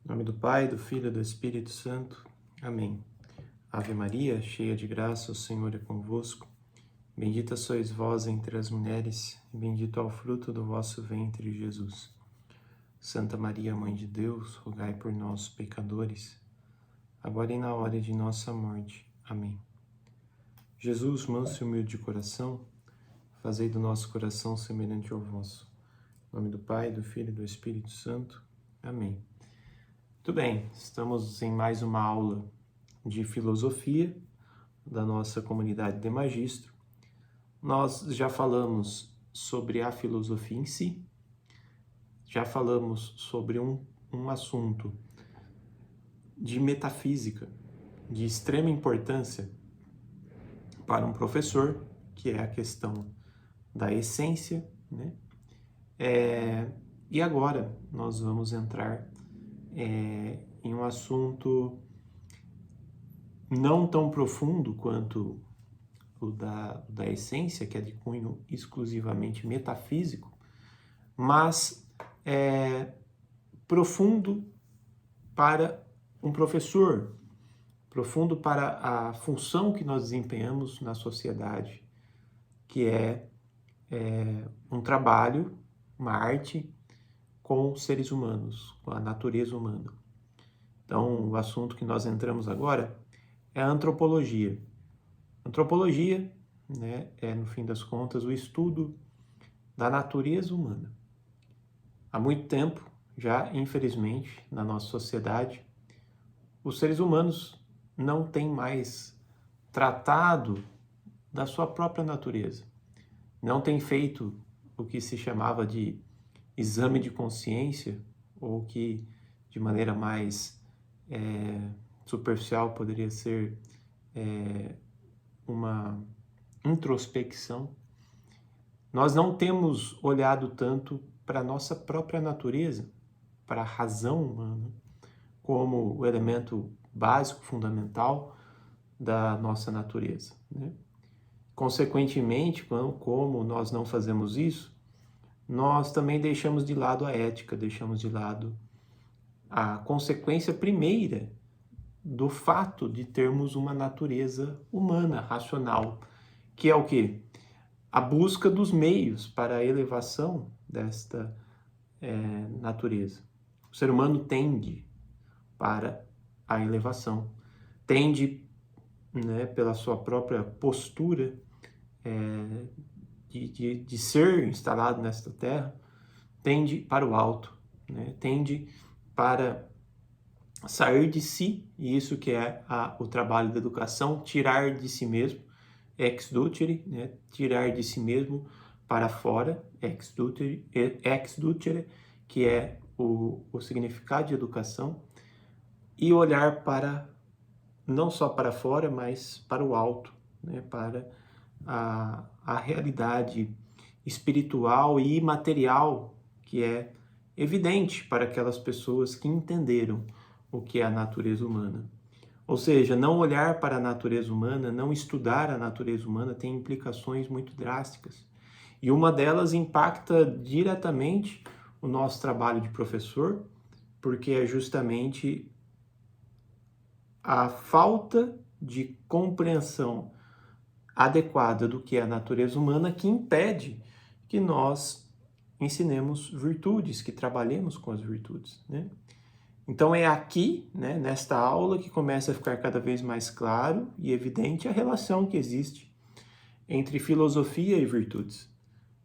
Em nome do Pai, do Filho e do Espírito Santo. Amém. Ave Maria, cheia de graça, o Senhor é convosco. Bendita sois vós entre as mulheres, e bendito é o fruto do vosso ventre, Jesus. Santa Maria, Mãe de Deus, rogai por nós, pecadores, agora e na hora de nossa morte. Amém. Jesus, manso e humilde de coração, fazei do nosso coração semelhante ao vosso. Em nome do Pai, do Filho e do Espírito Santo. Amém. Muito bem, estamos em mais uma aula de filosofia da nossa comunidade de Magistro. Nós já falamos sobre a filosofia em si, já falamos sobre um assunto de metafísica de extrema importância para um professor, que é a questão da essência, né? E agora nós vamos entrar em um assunto não tão profundo quanto o da essência, que é de cunho exclusivamente metafísico, mas profundo para um professor, profundo para a função que nós desempenhamos na sociedade, que é um trabalho, uma arte com seres humanos, com a natureza humana. Então, o assunto que nós entramos agora é a antropologia. Antropologia, né, é, no fim das contas, o estudo da natureza humana. Há muito tempo, já, infelizmente, na nossa sociedade, os seres humanos não têm mais tratado da sua própria natureza. Não têm feito o que se chamava de exame de consciência, ou que, de maneira mais superficial, poderia ser uma introspecção. Nós não temos olhado tanto para a nossa própria natureza, para a razão humana, como o elemento básico, fundamental da nossa natureza, né? Consequentemente, como nós não fazemos isso, nós também deixamos de lado a ética, deixamos de lado a consequência primeira do fato de termos uma natureza humana, racional, que é o quê? A busca dos meios para a elevação desta natureza. O ser humano tende para a elevação, tende, né, pela sua própria postura de ser instalado nesta terra, tende para o alto, né? Tende para sair de si, e isso que é o trabalho da educação, tirar de si mesmo, ex ducere, né? Tirar de si mesmo para fora, ex ducere, que é o significado de educação, e olhar para, não só para fora, mas para o alto, né? Para a realidade espiritual e imaterial que é evidente para aquelas pessoas que entenderam o que é a natureza humana. Ou seja, não olhar para a natureza humana, não estudar a natureza humana tem implicações muito drásticas. E uma delas impacta diretamente o nosso trabalho de professor, porque é justamente a falta de compreensão adequada do que é a natureza humana que impede que nós ensinemos virtudes, que trabalhemos com as virtudes, né? Então é aqui, né, nesta aula, que começa a ficar cada vez mais claro e evidente a relação que existe entre filosofia e virtudes,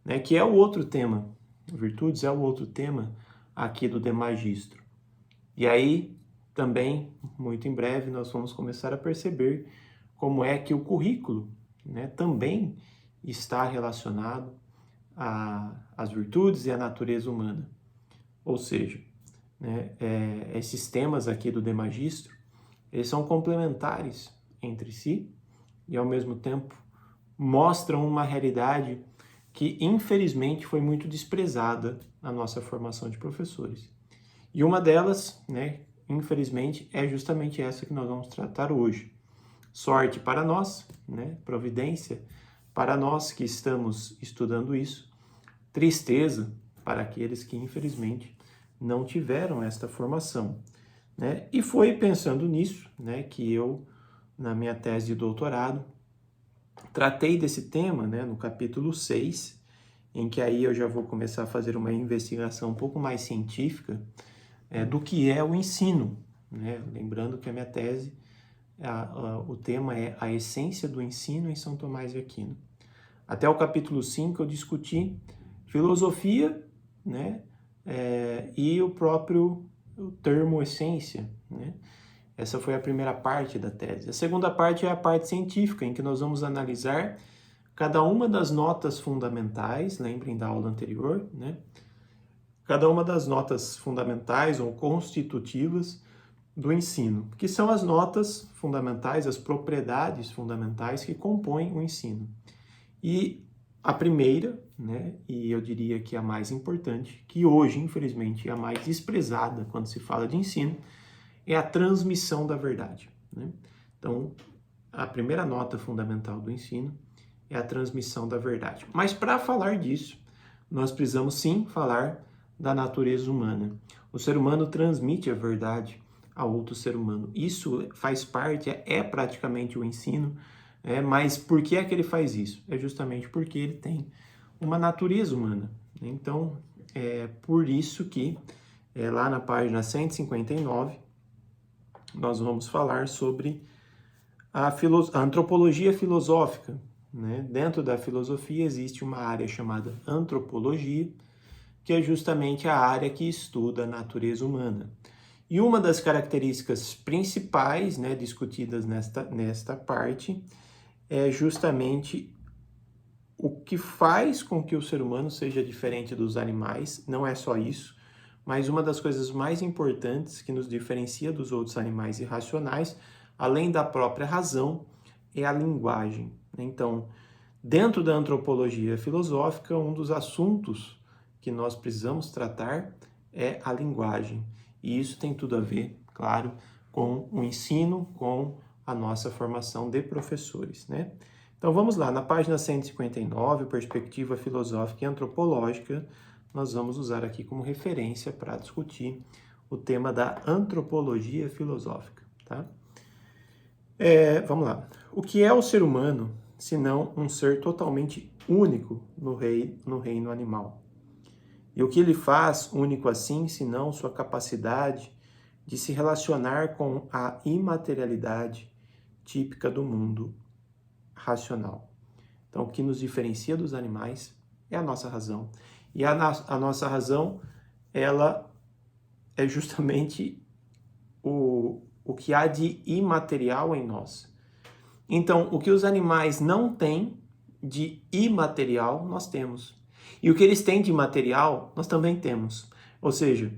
né, que é o outro tema. Virtudes é o outro tema aqui do De Magistro. E aí, também, muito em breve, nós vamos começar a perceber como é que o currículo, né, também está relacionado às virtudes e à natureza humana. Ou seja, né, esses temas aqui do De Magistro, eles são complementares entre si e, ao mesmo tempo, mostram uma realidade que, infelizmente, foi muito desprezada na nossa formação de professores. E uma delas, né, infelizmente, é justamente essa que nós vamos tratar hoje. Sorte para nós, né, providência para nós que estamos estudando isso, tristeza para aqueles que, infelizmente, não tiveram esta formação. né? E foi pensando nisso, né, que eu, na minha tese de doutorado, tratei desse tema, né, no capítulo 6, em que aí eu já vou começar a fazer uma investigação um pouco mais científica do que é o ensino, né? Lembrando que a minha tese, o tema é a essência do ensino em São Tomás de Aquino. Até o capítulo 5 eu discuti filosofia, né, e o próprio termo essência, né? Essa foi a primeira parte da tese. A segunda parte é a parte científica, em que nós vamos analisar cada uma das notas fundamentais, lembrem da aula anterior, né? Cada uma das notas fundamentais ou constitutivas do ensino, que são as notas fundamentais, as propriedades fundamentais que compõem o ensino. E a primeira, né, e eu diria que a mais importante, que hoje, infelizmente, é a mais desprezada quando se fala de ensino, é a transmissão da verdade, né? Então, a primeira nota fundamental do ensino é a transmissão da verdade. Mas para falar disso, nós precisamos sim falar da natureza humana. O ser humano transmite a verdade a outro ser humano. Isso faz parte, é praticamente o ensino, mas por que é que ele faz isso? É justamente porque ele tem uma natureza humana. Então, é por isso que lá na página 159, nós vamos falar sobre a antropologia filosófica, né? Dentro da filosofia existe uma área chamada antropologia, que é justamente a área que estuda a natureza humana. E uma das características principais, né, discutidas nesta parte é justamente o que faz com que o ser humano seja diferente dos animais. Não é só isso, mas uma das coisas mais importantes que nos diferencia dos outros animais irracionais, além da própria razão, é a linguagem. Então, dentro da antropologia filosófica, um dos assuntos que nós precisamos tratar é a linguagem. E isso tem tudo a ver, claro, com o ensino, com a nossa formação de professores, né? Então vamos lá, na página 159, Perspectiva Filosófica e Antropológica, nós vamos usar aqui como referência para discutir o tema da antropologia filosófica, tá? Vamos lá. O que é o ser humano, senão um ser totalmente único no reino animal? E o que ele faz único assim, senão sua capacidade de se relacionar com a imaterialidade típica do mundo racional? Então, o que nos diferencia dos animais é a nossa razão. E a nossa razão, ela é justamente o que há de imaterial em nós. Então, o que os animais não têm de imaterial, nós temos. E o que eles têm de material, nós também temos. Ou seja,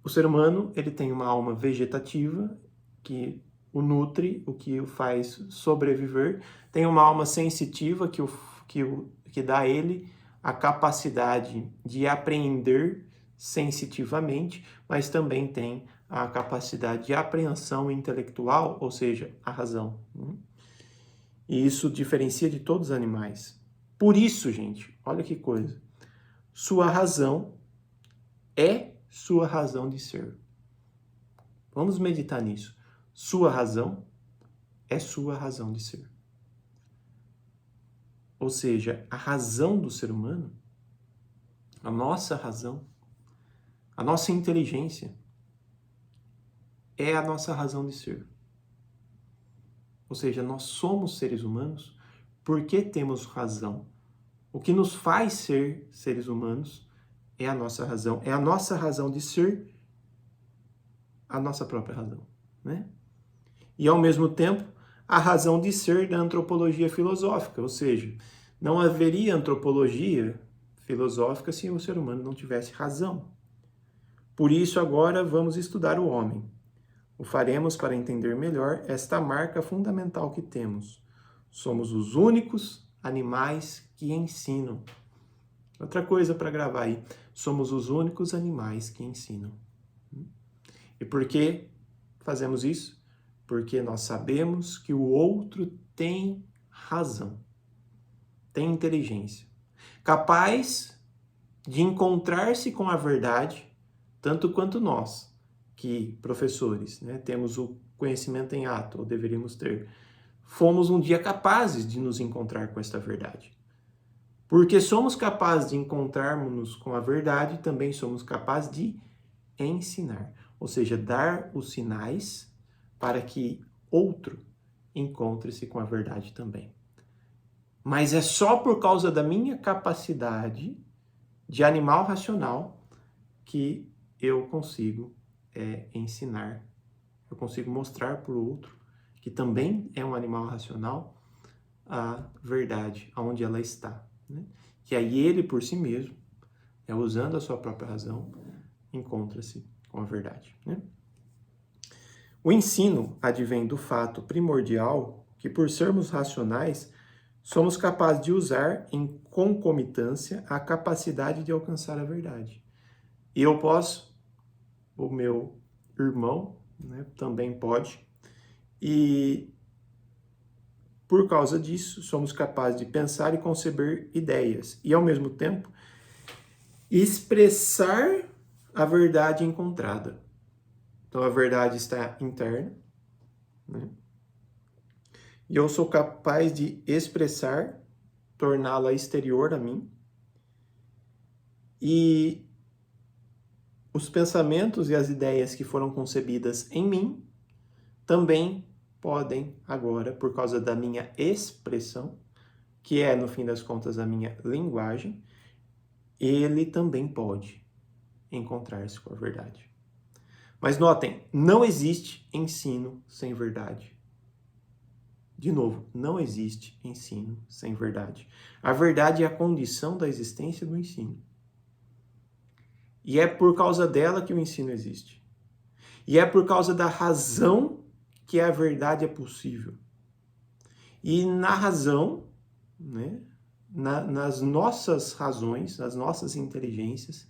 o ser humano, ele tem uma alma vegetativa que o nutre, o que o faz sobreviver, tem uma alma sensitiva que dá a ele a capacidade de apreender sensitivamente, mas também tem a capacidade de apreensão intelectual, ou seja, a razão. E isso diferencia de todos os animais. Por isso, gente, olha que coisa. Sua razão é sua razão de ser. Vamos meditar nisso. Sua razão é sua razão de ser. Ou seja, a razão do ser humano, a nossa razão, a nossa inteligência é a nossa razão de ser. Ou seja, nós somos seres humanos porque temos razão. O que nos faz ser seres humanos é a nossa razão. É a nossa razão de ser, a nossa própria razão, né? E, ao mesmo tempo, a razão de ser da antropologia filosófica. Ou seja, não haveria antropologia filosófica se o ser humano não tivesse razão. Por isso, agora, vamos estudar o homem. O faremos para entender melhor esta marca fundamental que temos. Somos os únicos animais que ensinam. Outra coisa para gravar aí. Somos os únicos animais que ensinam. E por que fazemos isso? Porque nós sabemos que o outro tem razão, tem inteligência, capaz de encontrar-se com a verdade, tanto quanto nós, que, professores, né, temos o conhecimento em ato, ou deveríamos ter, fomos um dia capazes de nos encontrar com esta verdade. Porque somos capazes de encontrarmos-nos com a verdade, também somos capazes de ensinar, ou seja, dar os sinais para que outro encontre-se com a verdade também. Mas é só por causa da minha capacidade de animal racional que eu consigo ensinar, eu consigo mostrar para o outro, que também é um animal racional, a verdade, aonde ela está. Né? Que aí ele, por si mesmo, usando a sua própria razão, encontra-se com a verdade. Né? O ensino advém do fato primordial que, por sermos racionais, somos capazes de usar em concomitância a capacidade de alcançar a verdade. E eu posso, o meu irmão, né, também pode, e por causa disso somos capazes de pensar e conceber ideias e, ao mesmo tempo, expressar a verdade encontrada. Então, a verdade está interna, né? E eu sou capaz de expressar, torná-la exterior a mim. E os pensamentos e as ideias que foram concebidas em mim também podem agora, por causa da minha expressão, que é, no fim das contas, a minha linguagem, ele também pode encontrar-se com a verdade. Mas notem, não existe ensino sem verdade. De novo, não existe ensino sem verdade. A verdade é a condição da existência do ensino. E é por causa dela que o ensino existe. E é por causa da razão que a verdade é possível. E na razão, né, nas nossas razões, nas nossas inteligências,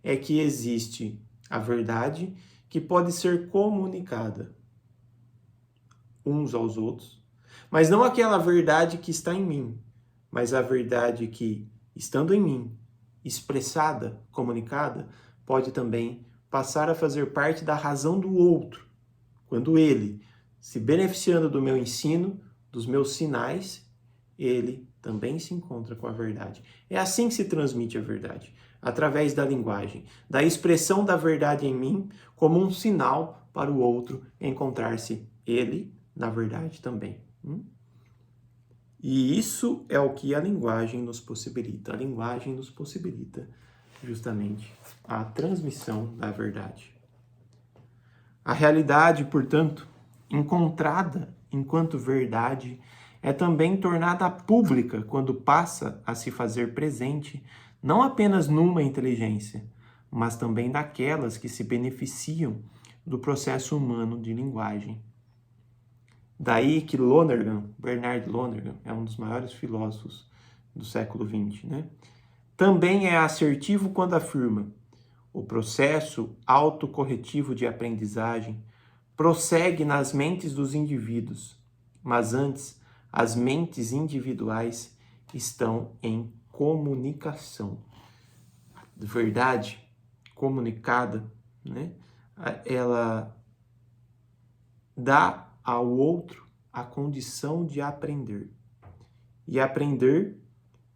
é que existe a verdade que pode ser comunicada uns aos outros, mas não aquela verdade que está em mim, mas a verdade que, estando em mim, expressada, comunicada, pode também passar a fazer parte da razão do outro, quando ele, se beneficiando do meu ensino, dos meus sinais, ele também se encontra com a verdade. É assim que se transmite a verdade, através da linguagem, da expressão da verdade em mim como um sinal para o outro encontrar-se ele na verdade também. E isso é o que a linguagem nos possibilita. A linguagem nos possibilita justamente a transmissão da verdade. A realidade, portanto, encontrada enquanto verdade, é também tornada pública quando passa a se fazer presente não apenas numa inteligência, mas também daquelas que se beneficiam do processo humano de linguagem. Daí que Lonergan, Bernard Lonergan, é um dos maiores filósofos do século XX, né? Também é assertivo quando afirma: o processo autocorretivo de aprendizagem prossegue nas mentes dos indivíduos, mas antes as mentes individuais estão em comunicação. Verdade comunicada, né? Ela dá ao outro a condição de aprender. E aprender,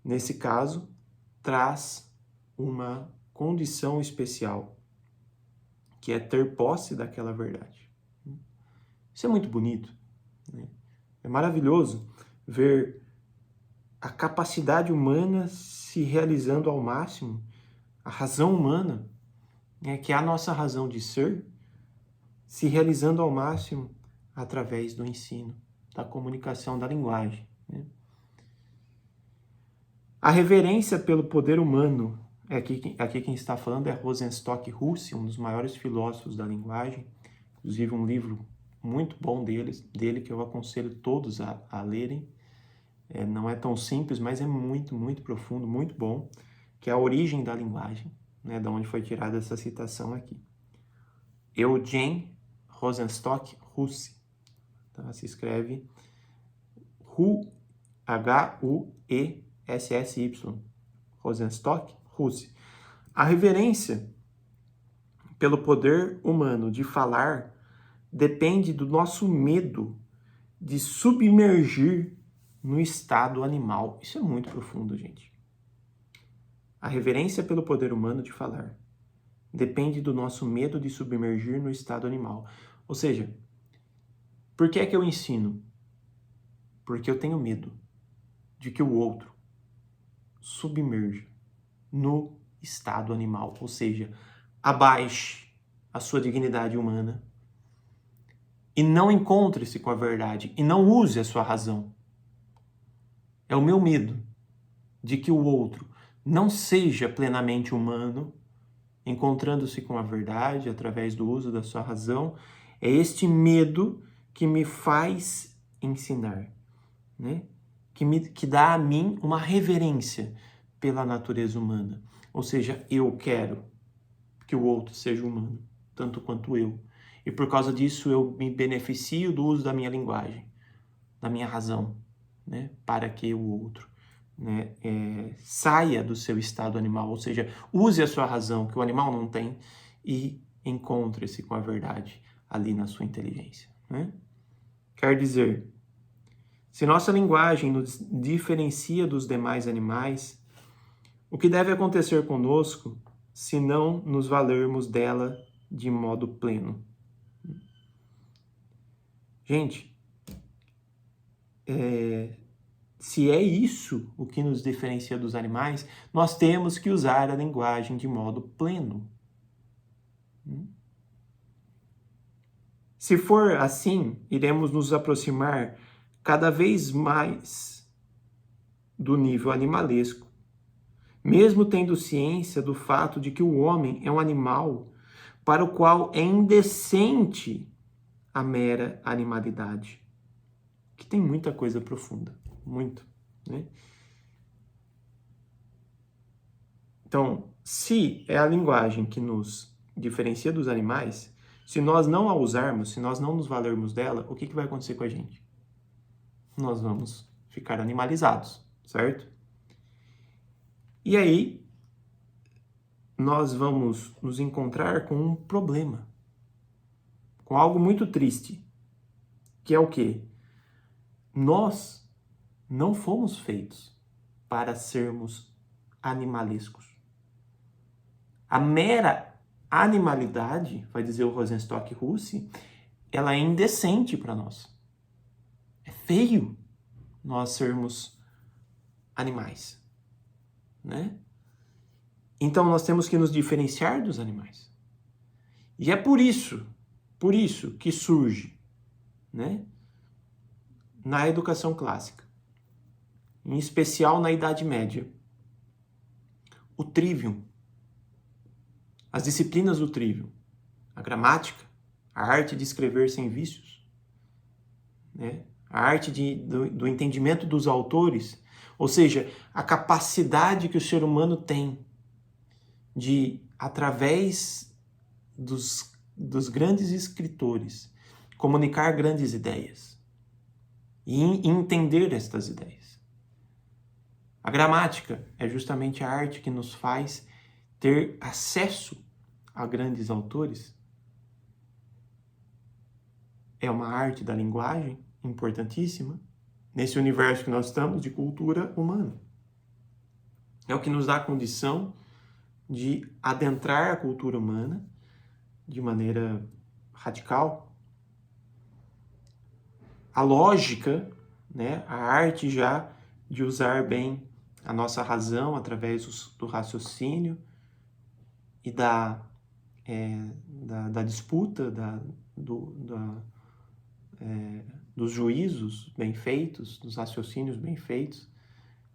nesse caso, traz uma condição especial, que é ter posse daquela verdade. Isso é muito bonito, né? É maravilhoso ver a capacidade humana se realizando ao máximo, a razão humana, né, que é a nossa razão de ser, se realizando ao máximo através do ensino, da comunicação, da linguagem. Né? A reverência pelo poder humano, aqui quem está falando é Rosenstock Huss, um dos maiores filósofos da linguagem, inclusive um livro muito bom dele que eu aconselho todos a lerem. Não é tão simples, mas é muito, muito profundo, muito bom, que é A Origem da Linguagem, né, da onde foi tirada essa citação aqui. Eugen Rosenstock Huss, tá? Se escreve Huessy, Rosenstock Huss. A reverência pelo poder humano de falar depende do nosso medo de submergir no estado animal. Isso é muito profundo, gente. A reverência pelo poder humano de falar depende do nosso medo de submergir no estado animal. Ou seja, por que é que eu ensino? Porque eu tenho medo de que o outro submerja no estado animal, ou seja, abaixe a sua dignidade humana e não encontre-se com a verdade e não use a sua razão. É o meu medo de que o outro não seja plenamente humano, encontrando-se com a verdade através do uso da sua razão. É este medo que me faz ensinar, né? Que dá a mim uma reverência pela natureza humana. Ou seja, eu quero que o outro seja humano, tanto quanto eu. E por causa disso eu me beneficio do uso da minha linguagem, da minha razão, né? Para que o outro, né, saia do seu estado animal. Ou seja, use a sua razão, que o animal não tem, e encontre-se com a verdade ali na sua inteligência, né? Quer dizer, se nossa linguagem nos diferencia dos demais animais, o que deve acontecer conosco se não nos valermos dela de modo pleno? Gente, se é isso o que nos diferencia dos animais, nós temos que usar a linguagem de modo pleno. Se for assim, iremos nos aproximar cada vez mais do nível animalesco, mesmo tendo ciência do fato de que o homem é um animal para o qual é indecente a mera animalidade, que tem muita coisa profunda, muito, né? Então, se é a linguagem que nos diferencia dos animais, se nós não a usarmos, se nós não nos valermos dela, o que vai acontecer com a gente? Nós vamos ficar animalizados, certo? E aí, nós vamos nos encontrar com um problema, com algo muito triste, que é o quê? Nós não fomos feitos para sermos animalescos. A mera animalidade, vai dizer o Rosenstock-Huessy, ela é indecente para nós. É feio nós sermos animais, né? Então nós temos que nos diferenciar dos animais. E é por isso que surge, né, na educação clássica, em especial na Idade Média, o trivium, as disciplinas do trivium, a gramática, a arte de escrever sem vícios, né, a arte do entendimento dos autores, ou seja, a capacidade que o ser humano tem de, através dos grandes escritores, comunicar grandes ideias e entender estas ideias. A gramática é justamente a arte que nos faz ter acesso a grandes autores. É uma arte da linguagem importantíssima nesse universo que nós estamos de cultura humana. É o que nos dá a condição de adentrar a cultura humana de maneira radical. A lógica, né, a arte já de usar bem a nossa razão através do raciocínio e da disputa, dos juízos bem feitos, dos raciocínios bem feitos,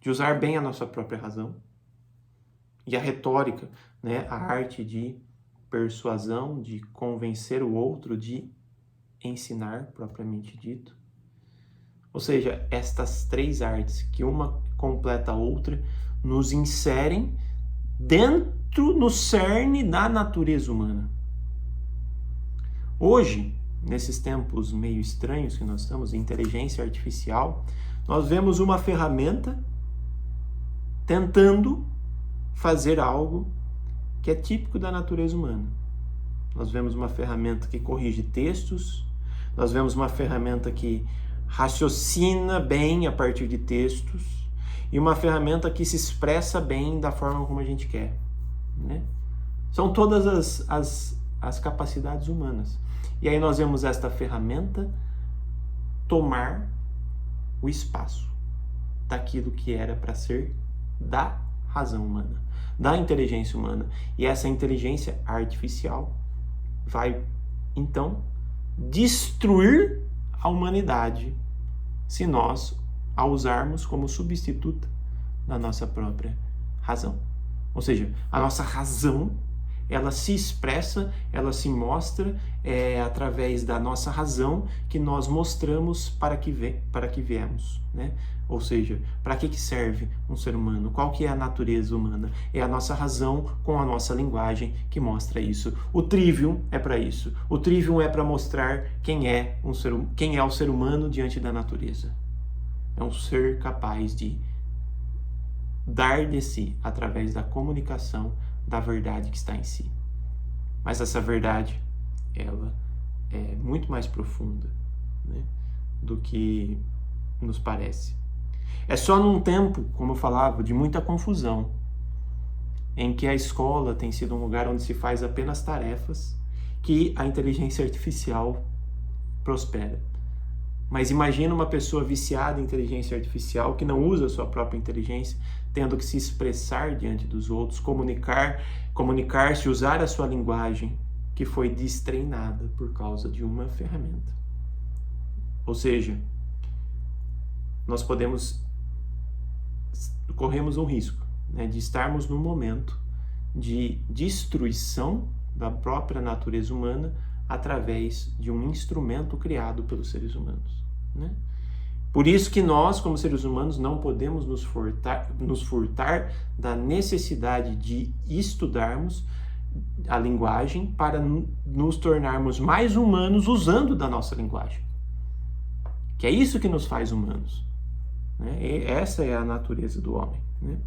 de usar bem a nossa própria razão. E a retórica, né, a arte de persuasão, de convencer o outro, de ensinar, propriamente dito. Ou seja, estas três artes, que uma completa a outra, nos inserem dentro, no cerne da natureza humana. Hoje, nesses tempos meio estranhos que nós estamos, de inteligência artificial, nós vemos uma ferramenta tentando fazer algo que é típico da natureza humana, nós vemos uma ferramenta que corrige textos, nós vemos uma ferramenta que raciocina bem a partir de textos e uma ferramenta que se expressa bem da forma como a gente quer, né? São todas as capacidades humanas. E aí nós vemos esta ferramenta tomar o espaço daquilo que era para ser da razão humana, da inteligência humana. E essa inteligência artificial vai, então, destruir a humanidade se nós a usarmos como substituta da nossa própria razão. Ou seja, a nossa razão, ela se expressa, ela se mostra através da nossa razão que nós mostramos para que viemos, né? Ou seja, para que serve um ser humano? Qual que é a natureza humana? É a nossa razão com a nossa linguagem que mostra isso. O Trivium é para isso. O Trivium é para mostrar quem é o ser humano diante da natureza. É um ser capaz de dar de si através da comunicação da verdade que está em si. Mas essa verdade, ela é muito mais profunda, né, do que nos parece. É só num tempo, como eu falava, de muita confusão, em que a escola tem sido um lugar onde se faz apenas tarefas, que a inteligência artificial prospera. Mas imagina uma pessoa viciada em inteligência artificial que não usa a sua própria inteligência, tendo que se expressar diante dos outros, comunicar-se, usar a sua linguagem que foi destreinada por causa de uma ferramenta. Ou seja, nós corremos um risco, né, de estarmos num momento de destruição da própria natureza humana através de um instrumento criado pelos seres humanos, né? Por isso que nós, como seres humanos, não podemos nos furtar da necessidade de estudarmos a linguagem para nos tornarmos mais humanos usando da nossa linguagem. Que é isso que nos faz humanos, né? E essa é a natureza do homem, né?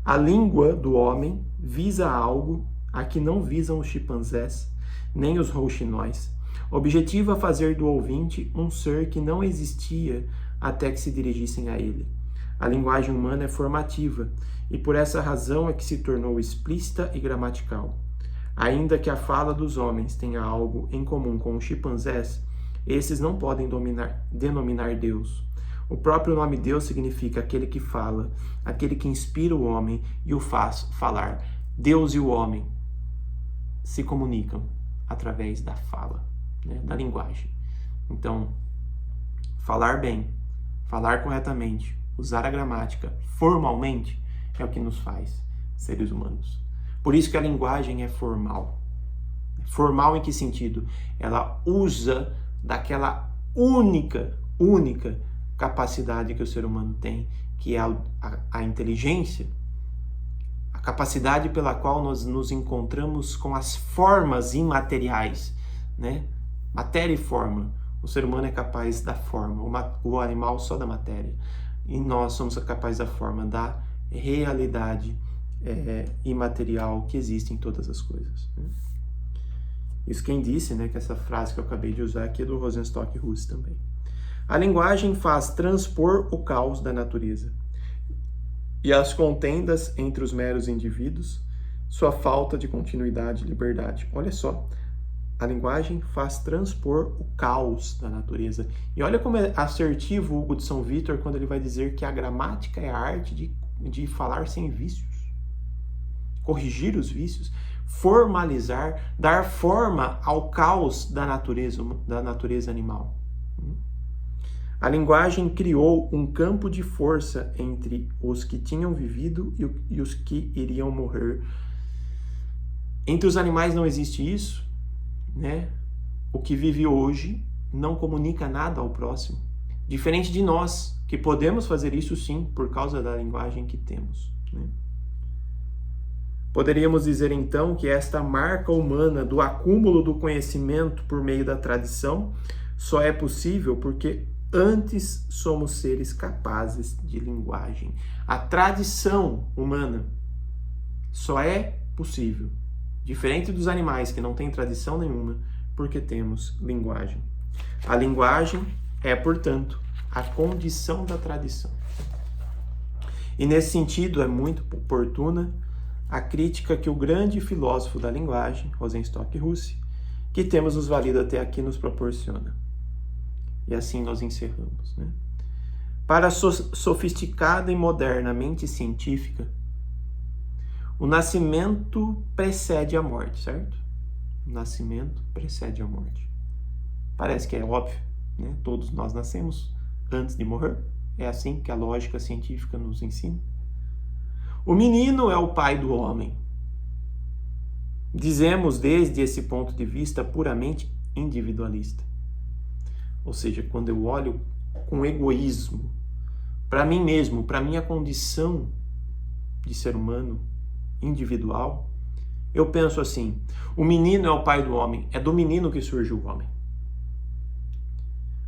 A língua do homem visa algo a que não visam os chimpanzés, nem os rouxinóis. Objetiva fazer do ouvinte um ser que não existia até que se dirigissem a ele. A linguagem humana é formativa, e por essa razão é que se tornou explícita e gramatical. Ainda que a fala dos homens tenha algo em comum com os chimpanzés, esses não podem denominar Deus. O próprio nome Deus significa aquele que fala, aquele que inspira o homem e o faz falar. Deus e o homem se comunicam através da fala, né, da linguagem. Então, falar bem, falar corretamente, usar a gramática formalmente é o que nos faz seres humanos. Por isso que a linguagem é formal. Formal em que sentido? Ela usa daquela única capacidade que o ser humano tem, que é a inteligência, a capacidade pela qual nós nos encontramos com as formas imateriais, né? Matéria e forma. O ser humano é capaz da forma, o animal só da matéria. E nós somos capazes da forma, da realidade imaterial que existe em todas as coisas, né? Isso quem disse, né, que essa frase que eu acabei de usar aqui é do Rosenstock Huss também. A linguagem faz transpor o caos da natureza e as contendas entre os meros indivíduos, sua falta de continuidade e liberdade. Olha só, a linguagem faz transpor o caos da natureza. E olha como é assertivo Hugo de São Vítor quando ele vai dizer que a gramática é a arte de falar sem vícios, corrigir os vícios, formalizar, dar forma ao caos da natureza animal. A linguagem criou um campo de força entre os que tinham vivido e os que iriam morrer. Entre os animais não existe isso, né? O que vive hoje não comunica nada ao próximo. Diferente de nós, que podemos fazer isso sim, por causa da linguagem que temos, né? Poderíamos dizer então que esta marca humana do acúmulo do conhecimento por meio da tradição só é possível porque antes somos seres capazes de linguagem. A tradição humana só é possível diferente dos animais que não têm tradição nenhuma, porque temos linguagem. A linguagem é, portanto, a condição da tradição. E nesse sentido é muito oportuna a crítica que o grande filósofo da linguagem, Rosenstock e Hussey, que temos nos valido até aqui, nos proporciona. E assim nós encerramos, né? Para a sofisticada e moderna mente científica, o nascimento precede a morte, certo? O nascimento precede a morte. Parece que é óbvio, né? Todos nós nascemos antes de morrer. É assim que a lógica científica nos ensina. O menino é o pai do homem. Dizemos desde esse ponto de vista puramente individualista. Ou seja, quando eu olho com egoísmo para mim mesmo, para minha condição de ser humano individual, eu penso assim: o menino é o pai do homem, é do menino que surge o homem.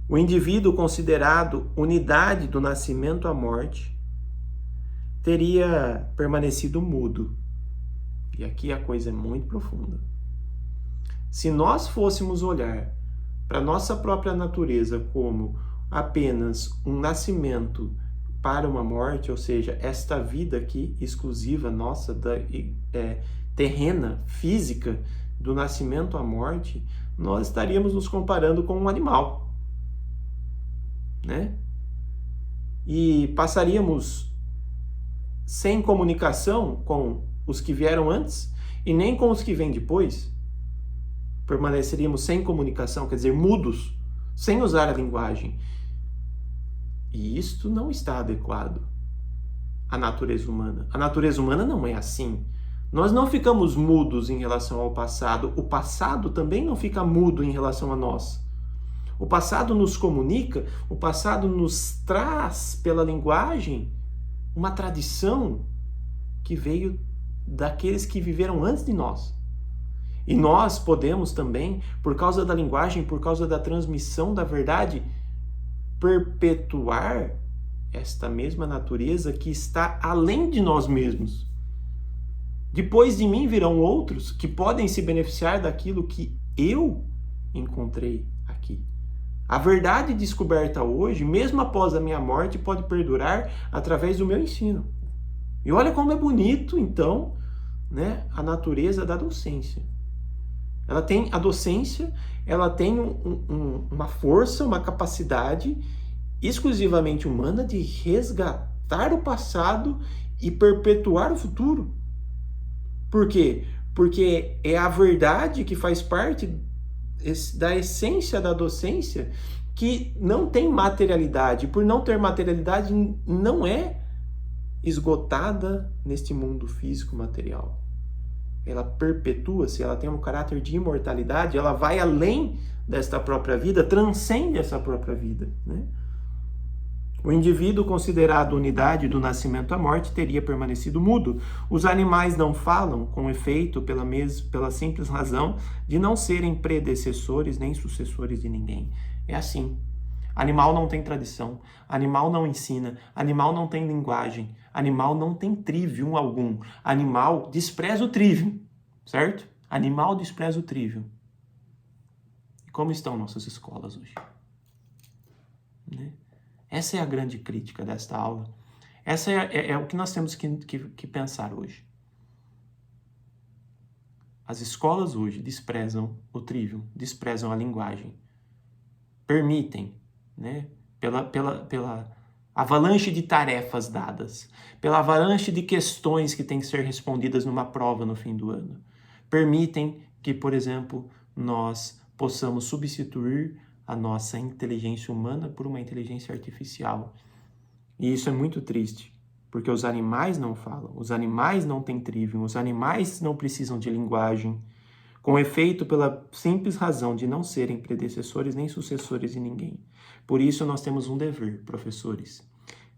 O indivíduo considerado unidade do nascimento à morte teria permanecido mudo. E aqui a coisa é muito profunda. Se nós fôssemos olhar para nossa própria natureza como apenas um nascimento para uma morte, ou seja, esta vida aqui exclusiva nossa, terrena, física, do nascimento à morte, nós estaríamos nos comparando com um animal, né? E passaríamos sem comunicação com os que vieram antes e nem com os que vêm depois. Permaneceríamos sem comunicação, quer dizer, mudos, sem usar a linguagem. E isto não está adequado à natureza humana. A natureza humana não é assim. Nós não ficamos mudos em relação ao passado. O passado também não fica mudo em relação a nós. O passado nos comunica, o passado nos traz pela linguagem uma tradição que veio daqueles que viveram antes de nós. E nós podemos também, por causa da linguagem, por causa da transmissão da verdade, perpetuar esta mesma natureza que está além de nós mesmos. Depois de mim virão outros que podem se beneficiar daquilo que eu encontrei aqui. A verdade descoberta hoje, mesmo após a minha morte, pode perdurar através do meu ensino. E olha como é bonito, então, né, a natureza da docência. A docência, ela tem uma força, uma capacidade exclusivamente humana de resgatar o passado e perpetuar o futuro. Por quê? Porque é a verdade que faz parte da essência da docência, que não tem materialidade. Por não ter materialidade, não é esgotada neste mundo físico material. Ela perpetua-se, ela tem um caráter de imortalidade, ela vai além desta própria vida, transcende essa própria vida, né? O indivíduo considerado unidade do nascimento à morte teria permanecido mudo. Os animais não falam, com efeito, pela simples razão de não serem predecessores nem sucessores de ninguém. É assim. Animal não tem tradição, animal não ensina, animal não tem linguagem, animal não tem trivium algum. Animal despreza o trivium, certo? Animal despreza o trivium. E como estão nossas escolas hoje? Né? Essa é a grande crítica desta aula. Essa é o que nós temos que pensar hoje. As escolas hoje desprezam o trivium, desprezam a linguagem. Permitem, né, pela avalanche de tarefas dadas, pela avalanche de questões que têm que ser respondidas numa prova no fim do ano, permitem que, por exemplo, nós possamos substituir a nossa inteligência humana por uma inteligência artificial. E isso é muito triste, porque os animais não falam, os animais não têm trivium, os animais não precisam de linguagem, com efeito pela simples razão de não serem predecessores nem sucessores de ninguém. Por isso nós temos um dever, professores,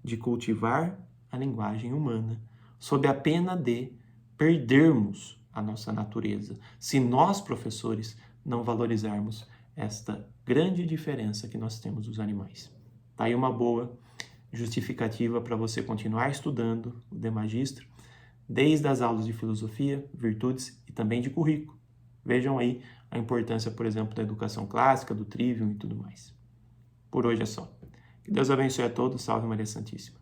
de cultivar a linguagem humana, sob a pena de perdermos a nossa natureza, se nós, professores, não valorizarmos esta grande diferença que nós temos dos animais. Tá aí uma boa justificativa para você continuar estudando o De Magistro, desde as aulas de filosofia, virtudes e também de currículo. Vejam aí a importância, por exemplo, da educação clássica, do trivium e tudo mais. Por hoje é só. Que Deus abençoe a todos. Salve Maria Santíssima.